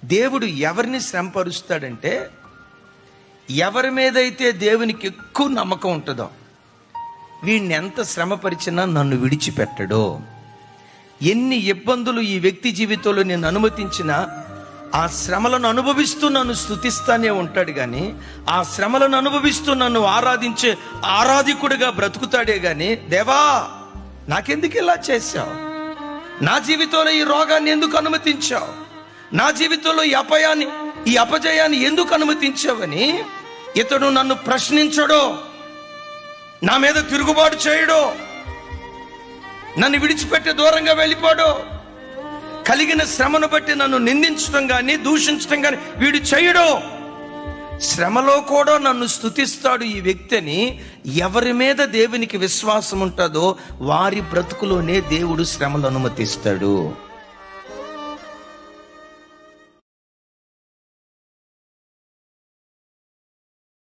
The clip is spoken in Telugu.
దేవుడు ఎవరిని శ్రమపరుస్తాడంటే, ఎవరి మీదైతే దేవునికి ఎక్కువ నమ్మకం ఉంటుందో, వీడిని ఎంత శ్రమపరిచినా నన్ను విడిచిపెట్టడో. ఎన్ని ఇబ్బందులు ఈ వ్యక్తి జీవితంలో నేను అనుమతించినా ఆ శ్రమలను అనుభవిస్తూ నన్ను స్తుతిస్తానే ఉంటాడు కానీ, ఆ శ్రమలను అనుభవిస్తూ నన్ను ఆరాధించే ఆరాధికుడిగా బ్రతుకుతాడే కానీ, దేవా నాకెందుకు ఇలా చేశావు, నా జీవితంలో ఈ రోగాన్ని ఎందుకు అనుమతించావు, నా జీవితంలో ఈ అపజయాన్ని ఎందుకు అనుమతించావని ఇతడు నన్ను ప్రశ్నించడో, నా మీద తిరుగుబాటు చేయడో, నన్ను విడిచిపెట్టి దూరంగా వెళ్ళిపోడో, కలిగిన శ్రమను బట్టి నన్ను నిందించడం కానీ దూషించడం కానీ వీడు చేయడో. శ్రమలో కూడా నన్ను స్తుతిస్తాడు ఈ వ్యక్తిని. ఎవరి మీద దేవునికి విశ్వాసం ఉంటుందో వారి బ్రతుకులోనే దేవుడు శ్రమలు అనుమతిస్తాడు.